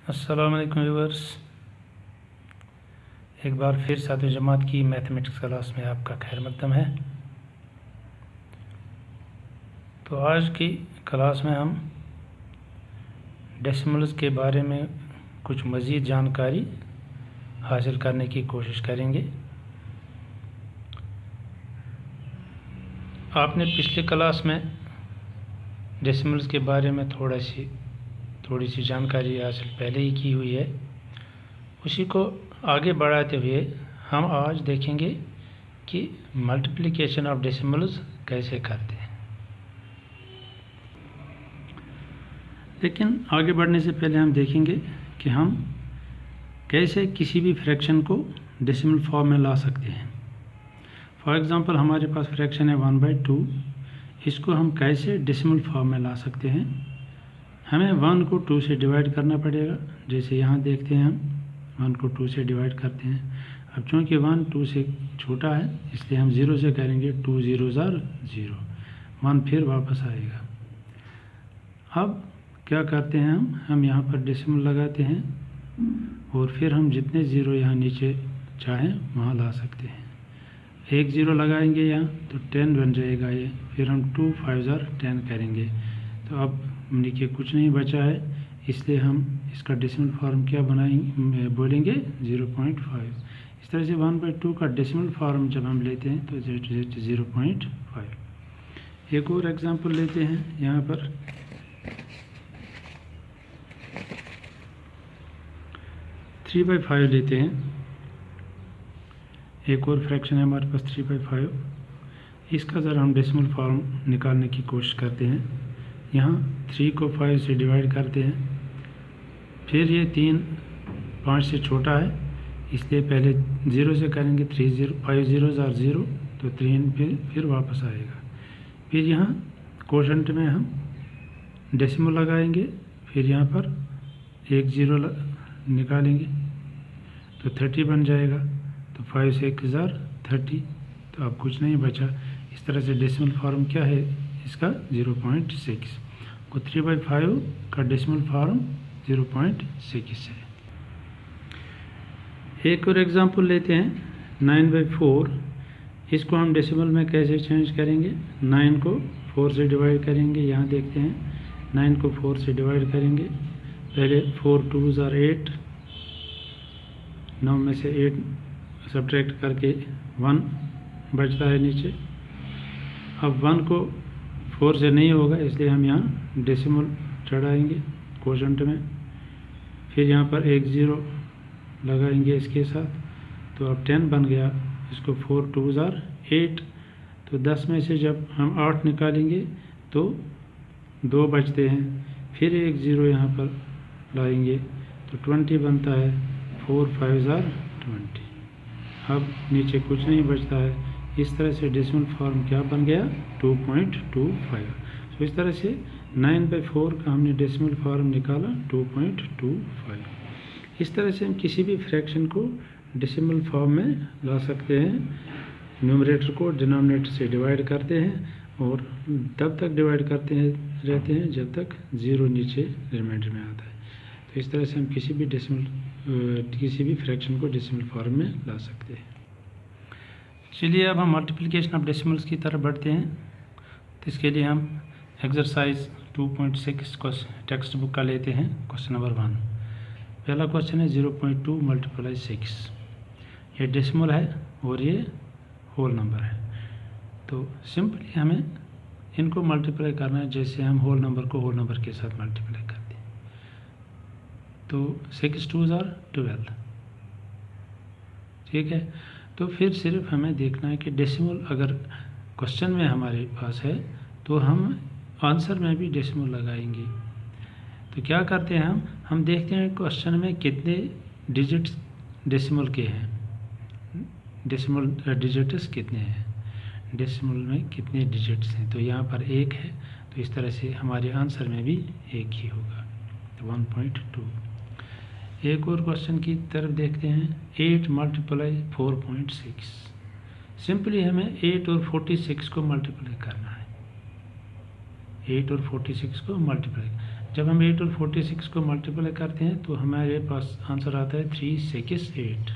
अस्सलाम वालेकुम व्यूअर्स, एक बार फिर सातवीं जमात की मैथमेटिक्स क्लास में आपका खैर मकदम है। तो आज की क्लास में हम डेसिमल्स के बारे में कुछ मज़ीद जानकारी हासिल करने की कोशिश करेंगे। आपने पिछले क्लास में डेसिमल्स के बारे में थोड़ी सी जानकारी हासिल पहले ही की हुई है। उसी को आगे बढ़ाते हुए हम आज देखेंगे कि मल्टीप्लिकेशन ऑफ डेसिमल्स कैसे करते हैं। लेकिन आगे बढ़ने से पहले हम देखेंगे कि हम कैसे किसी भी फ्रैक्शन को डेसिमल फॉर्म में ला सकते हैं। फॉर एग्ज़ाम्पल हमारे पास फ्रैक्शन है 1/2, इसको हम कैसे डेसिमल फॉर्म में ला सकते हैं। हमें 1 को 2 से डिवाइड करना पड़ेगा। जैसे यहाँ देखते हैं हम 1 को 2 से डिवाइड करते हैं। अब चूँकि 1 2 से छोटा है इसलिए हम 0 से करेंगे। 2 0s are 0, 1 फिर वापस आएगा। अब क्या करते हैं हम यहाँ पर डेसिमल लगाते हैं और फिर हम जितने ज़ीरो यहाँ नीचे चाहें वहाँ ला सकते हैं। 1 0 लगाएंगे यहाँ तो 10 बन जाएगा ये। फिर हम 2 5s are 10 करेंगे तो अब नीचे कुछ नहीं बचा है, इसलिए हम इसका डेसिमल फॉर्म क्या बनाएंगे, बोलेंगे 0.5। इस तरह से 1/2 का डेसिमल फॉर्म जब हम लेते हैं तो 0.5। एक और एग्जांपल लेते हैं यहाँ पर 3/5 लेते हैं। एक और फ्रैक्शन है हमारे पास 3/5। इसका ज़रा हम डेसिमल फॉर्म निकालने की कोशिश करते हैं। यहाँ 3 को 5 से डिवाइड करते हैं। फिर ये 3 5 से छोटा है इसलिए पहले 0 से करेंगे। 5 0s are 0 तो 3 फिर वापस आएगा। फिर यहाँ कोशंट में हम डेसिमल लगाएंगे। फिर यहाँ पर 1 0 निकालेंगे तो 30 बन जाएगा। तो 5 6s are 30, तो अब कुछ नहीं बचा। इस तरह से डेसिमल फॉर्म क्या है इसका 0.6 को 3/5 का डेसिमल फॉर्म 0.6 है। एक और एग्जांपल लेते हैं 9/4। इसको हम डेसिमल में कैसे चेंज करेंगे। 9 को 4 से डिवाइड करेंगे। यहाँ देखते हैं 9 को 4 से डिवाइड करेंगे। पहले 4 2s are 8, 9 में से 8 सब्ट्रैक्ट करके 1 बचता है नीचे। अब 1 को 4 से नहीं होगा इसलिए हम यहाँ डेसिमल चढ़ाएंगे कोशंट में। फिर यहाँ पर 1 0 लगाएंगे इसके साथ तो अब 10 बन गया। इसको 4 2s are 8, तो 10 में से जब हम 8 निकालेंगे तो 2 बचते हैं। फिर 1 0 यहाँ पर लाएंगे तो 20 बनता है। 4 5s are 20। अब नीचे कुछ नहीं बचता है। इस तरह से डेसिमल फॉर्म क्या बन गया 2.25। तो इस तरह से 9/4 का हमने डेसिमल फॉर्म निकाला 2.25। इस तरह से हम किसी भी फ्रैक्शन को डेसिमल फॉर्म में ला सकते हैं। न्यूमरेटर को डिनोमिनेटर से डिवाइड करते हैं और तब तक डिवाइड करते रहते हैं जब तक 0 नीचे रिमाइंडर में आता है। तो इस तरह से हम किसी भी फ्रैक्शन को डेसिमल फॉर्म में ला सकते हैं। चलिए अब हम मल्टीप्लिकेशन ऑफ डेसिमल्स की तरफ बढ़ते हैं। तो इसके लिए हम एक्सरसाइज 2.6 को टेक्स्ट बुक का लेते हैं। Question number 1। पहला क्वेश्चन है 0.2 × 6। ये डेसिमल है और ये होल नंबर है। तो सिंपली हमें इनको मल्टीप्लाई करना है जैसे हम होल नंबर को होल नंबर के साथ मल्टीप्लाई करते हैं। तो 6 2s are 12, ठीक है। तो फिर सिर्फ हमें देखना है कि डेसिमल अगर क्वेश्चन में हमारे पास है तो हम आंसर में भी डेसिमल लगाएंगे। तो क्या करते हैं हम देखते हैं क्वेश्चन में कितने डिजिट्स डेसिमल के हैं, डेसिमल डिजिट्स कितने हैं, डेसिमल में कितने डिजिट्स हैं। तो यहाँ पर 1 है तो इस तरह से हमारे आंसर में भी 1 ही होगा, तो 1.2। एक और क्वेश्चन की तरफ देखते हैं 8 × 4.6। सिंपली हमें 8 और 46 को मल्टीप्लाई करना है। 8 और 46 को मल्टीप्लाई, जब हम 8 और 46 को मल्टीप्लाई करते हैं तो हमारे पास आंसर आता है 368।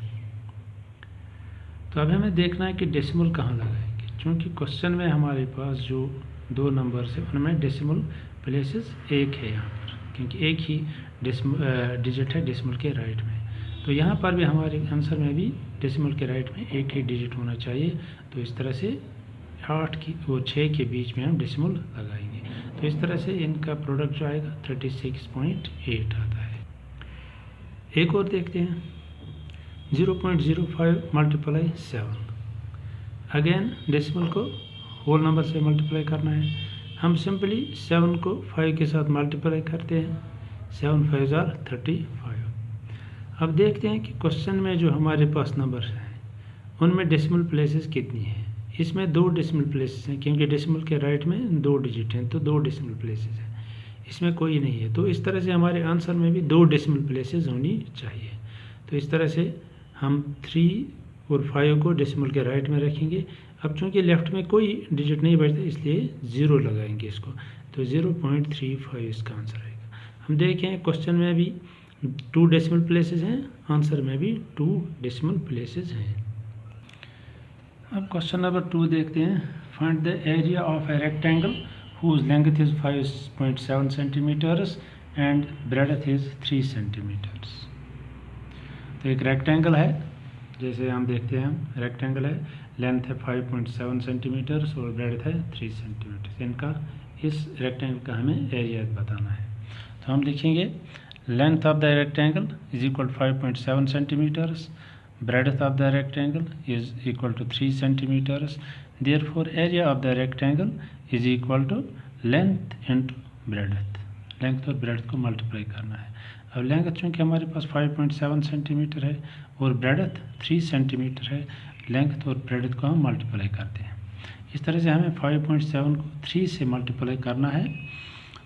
तो अब हमें देखना है कि डेसिमल कहाँ लगाएंगे, क्योंकि क्वेश्चन में हमारे पास जो दो नंबर्स है उनमें डेसिमल प्लेसेस एक है यहाँ पर, क्योंकि एक ही डिजिट है डेसिमल के राइट में। तो यहाँ पर भी हमारे आंसर में भी डेसिमल के राइट में एक ही डिजिट होना चाहिए। तो इस तरह से 8 की और 6 के बीच में हम डेसिमल लगाएंगे। तो इस तरह से इनका प्रोडक्ट जो आएगा 36.8 आता है। एक और देखते हैं, 0.05 मल्टीप्लाई 7। अगेन डेसिमल को होल नंबर से मल्टीप्लाई करना है। हम सिंपली 7 को 5 के साथ मल्टीप्लाई करते हैं, 7 5 are 35। अब देखते हैं कि क्वेश्चन में जो हमारे पास नंबर हैं उनमें डेसिमल प्लेसेस कितनी हैं। इसमें 2 डेसिमल प्लेसेस हैं, क्योंकि डेसिमल के राइट में 2 डिजिट हैं, तो 2 डेसिमल प्लेसेस हैं। इसमें कोई नहीं है, तो इस तरह से हमारे आंसर में भी 2 डेसिमल प्लेसेस होनी चाहिए। तो इस तरह से हम 3 और 5 को डेसिमल के राइट में रखेंगे। अब चूंकि लेफ्ट में कोई डिजिट नहीं बचता इसलिए 0 लगाएंगे इसको, तो 0.35 इसका आंसर आएगा। हम देखें क्वेश्चन में भी 2 डेसिमल प्लेसेस हैं, आंसर में भी 2 डेसिमल प्लेसेस हैं। अब क्वेश्चन नंबर 2 देखते हैं, find the area of a rectangle whose length is 5.7 centimetres and breadth is 3 centimetres. तो एक रेक्टेंगल है, जैसे हम देखते हैं, रेक्टेंगल है, लेंथ है 5.7 सेंटीमीटर्स और ब्रेडथ है 3 सेंटीमीटर। इनका इस रेक्टेंगल का हमें एरिया बताना है। तो हम लिखेंगे length of the rectangle is equal 5.7 centimetres, breadth of the rectangle is equal to 3 centimeters. Therefore area of the rectangle is equal to length into breadth। Length और ब्रेडथ को मल्टीप्लाई करना है। अब लेंथ चूँकि हमारे पास 5.7 सेंटीमीटर है और breadth 3 centimetre है, लेंथ और ब्रेडथ को हम मल्टीप्लाई करते हैं। इस तरह से हमें 5.7 को 3 से मल्टीप्लाई करना है।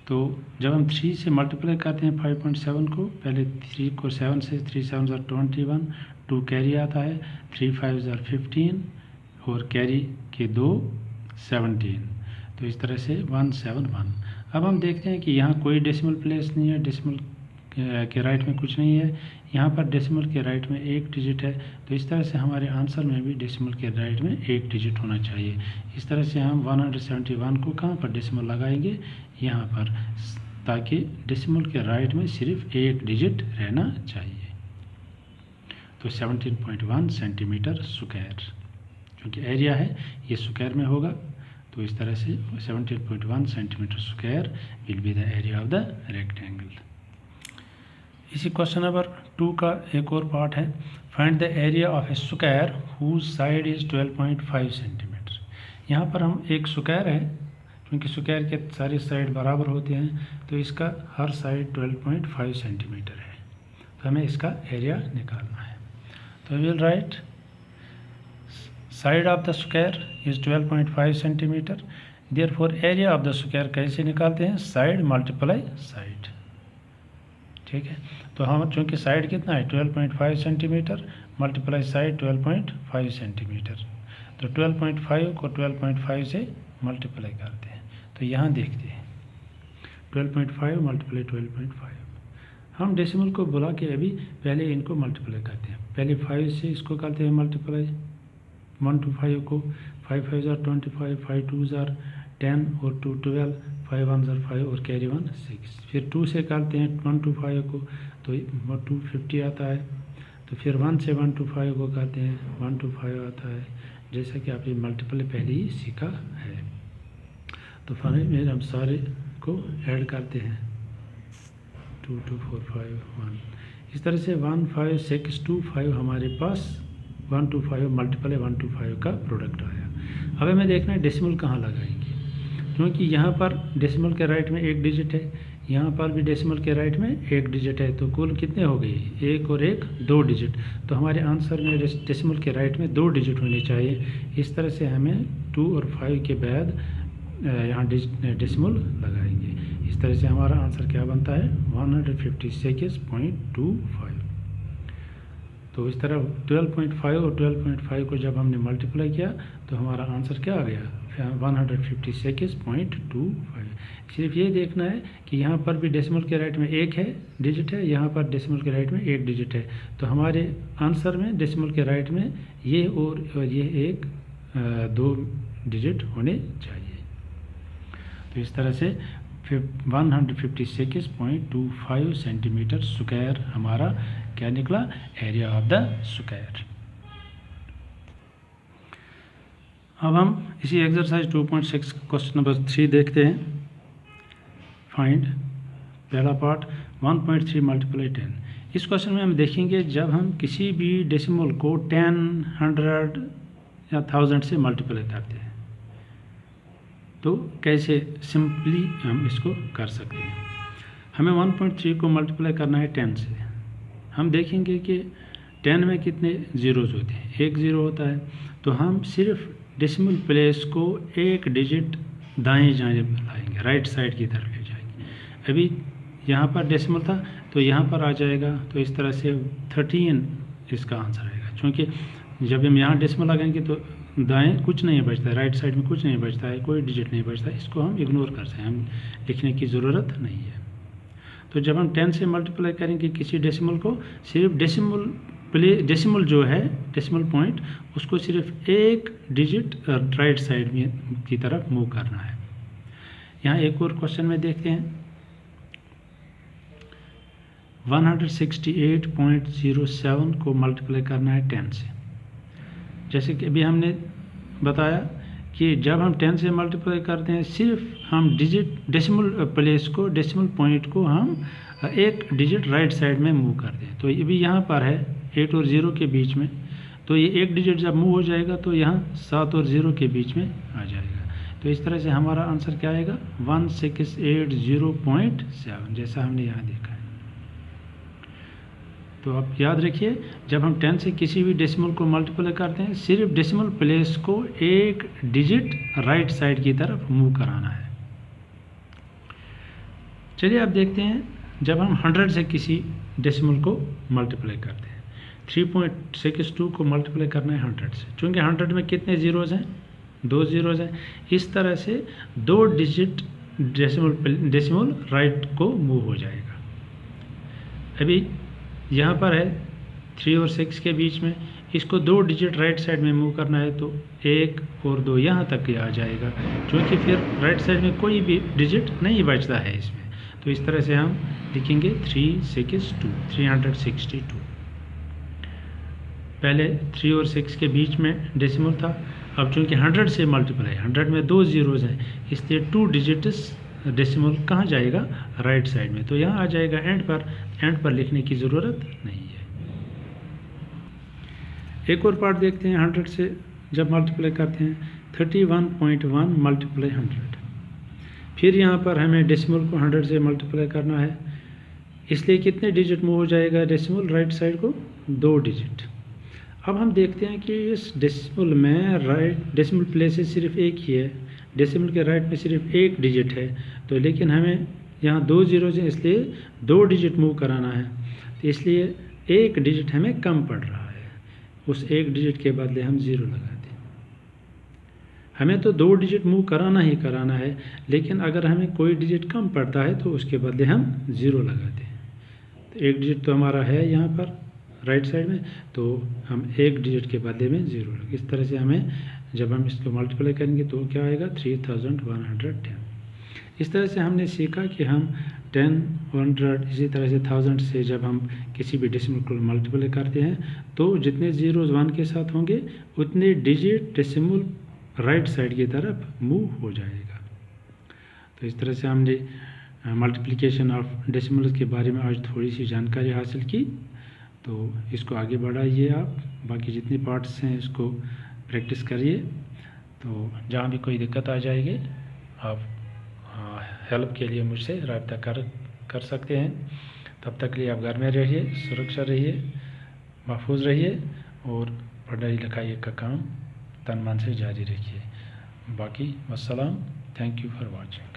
तो जब हम 3 से मल्टीप्लाई करते हैं 5.7 को, पहले 3 को 7 से, 3 7 are 21, 2 कैरी आता है, 3 5 are 15 और कैरी के 2 17। तो इस तरह से 171। अब हम देखते हैं कि यहाँ कोई डेसिमल प्लेस नहीं है, डेसिमल के राइट में कुछ नहीं है, यहाँ पर डेसिमल के राइट में एक डिजिट है। तो इस तरह से हमारे आंसर में भी डेसिमल के राइट में एक डिजिट होना चाहिए। इस तरह से हम 171 को कहाँ पर डेसिमल लगाएंगे, यहाँ पर, ताकि डेसिमल के राइट में सिर्फ एक डिजिट रहना चाहिए। तो 17.1 सेंटीमीटर स्क्वायर, क्योंकि एरिया है ये स्क्वायर में होगा। तो इस तरह से 17.1 centimetre square will be the area of the rectangle. इसी क्वेश्चन नंबर 2 का एक और पार्ट है, find the area of a square whose side is 12.5 centimetre. यहाँ पर हम एक स्क्वायर है, क्योंकि स्क्वायर के सारे साइड बराबर होते हैं, तो इसका हर साइड 12.5 सेंटीमीटर है। तो हमें इसका एरिया निकालना है। तो will write side of the square is 12.5 centimetre. Therefore area of the square कैसे निकालते हैं, साइड मल्टीप्लाई साइड। ठीक है, तो हम चूँकि साइड कितना है 12.5 सेंटीमीटर मल्टीप्लाई साइड 12.5 सेंटीमीटर। तो 12.5 को 12.5 से मल्टीप्लाई करते हैं। तो यहाँ देखते हैं 12.5 मल्टीप्लाई 12.5। हम डेसिमल को बुला के अभी पहले इनको मल्टीप्लाई करते हैं। पहले 5 से इसको करते हैं मल्टीप्लाई, 1 to 5 को, 5 5 are 25, 5 2 are 10 और 2 12, 5 1 are 5 और कैरी 1 6। फिर 2 से करते हैं 1 to 5 को, तो 250 आता है। तो फिर 1 से 1 to 5 को करते हैं, 1 to 5 आता है, जैसा कि आप ये मल्टीप्लाई पहले ही सीखा है। तो फिर हम सारे को ऐड करते हैं, 2 2 4 5 1। इस तरह से 1 5 6 2 5 हमारे पास 1 to 5 मल्टीप्लाई 1 to 5 का प्रोडक्ट आया। अब हमें देखना है डेसिमल कहाँ लगाएंगे, क्योंकि यहाँ पर डेसिमल के राइट में एक डिजिट है, यहाँ पर भी डेसिमल के राइट में एक डिजिट है। तो कुल कितने हो गए, एक और एक 2 डिजिट। तो हमारे आंसर में डेसिमल के राइट में 2 डिजिट होने चाहिए। इस तरह से हमें 2 और 5 के बाद यहाँ डेसिमल लगाएंगे। इस तरह से हमारा आंसर क्या बनता है 156.25। तो इस तरह 12.5 और 12.5 को जब हमने मल्टीप्लाई किया तो हमारा आंसर क्या आ गया 156.25। सिर्फ ये देखना है कि यहाँ पर भी डेसिमल के राइट में एक है डिजिट है, यहाँ पर डेसिमल के राइट में एक डिजिट है। तो हमारे आंसर में डेसिमल के राइट में ये और ये एक 2 डिजिट होने चाहिए। तो इस तरह से 156.25 सेंटीमीटर स्क्वायर हमारा क्या निकला, एरिया ऑफ द स्क्वायर। अब हम इसी एक्सरसाइज 2.6 क्वेश्चन नंबर 3 देखते हैं। फाइंड पहला पार्ट 1.3 मल्टीप्लाई 10। इस क्वेश्चन में हम देखेंगे जब हम किसी भी डेसिमल को 10, 100 या 1000 से मल्टीप्लाई करते हैं तो कैसे सिंपली हम इसको कर सकते हैं। हमें 1.3 को मल्टीप्लाई करना है 10 से। हम देखेंगे कि 10 में कितने ज़ीरोज़ होते हैं, एक ज़ीरो होता है। तो हम सिर्फ डेसिमल प्लेस को एक डिजिट दाएं जानिब लाएंगे, राइट साइड की तरफ ले जाएंगे। अभी यहाँ पर डेसिमल था तो यहाँ पर आ जाएगा, तो इस तरह से 13 इसका आंसर आएगा। क्योंकि जब हम यहाँ डेसिमल लगाएंगे तो दाएं कुछ नहीं बचता है, राइट साइड में कुछ नहीं बचता है, कोई डिजिट नहीं बचता है, इसको हम इग्नोर करते हैं, हम लिखने की ज़रूरत नहीं है। तो जब हम 10 से मल्टीप्लाई करेंगे किसी डेसिमल को, सिर्फ डेसिमल जो है डेसिमल पॉइंट, उसको सिर्फ एक डिजिट राइट साइड में की तरफ मूव करना है। यहाँ एक और क्वेश्चन में देखते हैं 168.07 को मल्टीप्लाई करना है 10 से। जैसे कि अभी हमने बताया कि जब हम 10 से मल्टीप्लाई करते हैं सिर्फ हम डेसिमल प्लेस को, डेसिमल पॉइंट को हम एक डिजिट राइट साइड में मूव करते हैं। तो ये भी यहाँ पर है 8 और 0 के बीच में, तो ये एक डिजिट जब मूव हो जाएगा तो यहाँ 7 और 0 के बीच में आ जाएगा। तो इस तरह से हमारा आंसर क्या आएगा 1680.7, जैसा हमने यहाँ देखा है। तो आप याद रखिए जब हम 10 से किसी भी डेसिमल को मल्टीप्लाई करते हैं सिर्फ डेसिमल प्लेस को एक डिजिट राइट साइड की तरफ मूव कराना है। चलिए अब देखते हैं जब हम 100 से किसी डेसिमल को मल्टीप्लाई करते हैं। 3.62 को मल्टीप्लाई करना है 100 से। चूँकि 100 में कितने ज़ीरोज़ हैं, 2 ज़ीरोज़ हैं। इस तरह से 2 डिजिट डेसिमल राइट को मूव हो जाएगा। अभी यहाँ पर है 3 और 6 के बीच में, इसको 2 डिजिट राइट साइड में मूव करना है तो 1 और 2 यहाँ तक ही आ जाएगा, क्योंकि फिर राइट साइड में कोई भी डिजिट नहीं बचता है इसमें। तो इस तरह से हम लिखेंगे 362। पहले 3 और 6 के बीच में डेसिमल था, अब चूँकि 100 से मल्टीप्लाई, 100 में 2 ज़ीरोज़ हैं, इसलिए 2 डिजिट्स डेसिमल कहाँ जाएगा, राइट साइड में। तो यहाँ आ जाएगा एंड पर लिखने की ज़रूरत नहीं है। एक और पार्ट देखते हैं 100 से जब मल्टीप्लाई करते हैं 31.1 मल्टीप्लाई 100। फिर यहाँ पर हमें डेसिमल को 100 से मल्टीप्लाई करना है, इसलिए कितने डिजिट मूव हो जाएगा डेसिमल राइट साइड को, 2 डिजिट। अब हम देखते हैं कि इस डेसिमल में डेसिमल प्लेसेस सिर्फ एक ही है, डेसिमल के राइट में सिर्फ एक डिजिट है। तो लेकिन हमें यहाँ 2 ज़ीरोज़ हैं, इसलिए 2 डिजिट मूव कराना है, तो इसलिए एक डिजिट हमें कम पड़ रहा है। उस एक डिजिट के बदले हम 0 लगाते हैं। हमें तो 2 डिजिट मूव कराना ही कराना है, लेकिन अगर हमें कोई डिजिट कम पड़ता है तो उसके बदले हम 0 लगाते हैं। तो एक डिजिट तो हमारा है यहाँ पर राइट साइड में, तो हम एक डिजिट के बदले में 0 लगे। इस तरह से हमें जब हम इसको मल्टीप्लाई करेंगे तो क्या आएगा 3110। इस तरह से हमने सीखा कि हम 10, 100 इसी तरह से 1000 से जब हम किसी भी डेसिमल को मल्टीप्लाई करते हैं तो जितने ज़ीरोज़ 1 के साथ होंगे उतने डिजिट डेसिमल राइट साइड की तरफ मूव हो जाएगा। तो इस तरह से हमने मल्टीप्लिकेशन ऑफ डेसिमल्स के बारे में आज थोड़ी सी जानकारी हासिल की। तो इसको आगे बढ़ाइए आप, बाकी जितने पार्ट्स हैं इसको प्रैक्टिस करिए। तो जहाँ भी कोई दिक्कत आ जाएगी आप हेल्प के लिए मुझसे रब्ता कर सकते हैं। तब तक के लिए आप घर में रहिए, सुरक्षा रहिए, महफूज रहिए और पढ़ाई लिखाई का काम तन मन से जारी रखिए। बाकी वस्सलाम, थैंक यू फॉर वॉचिंग।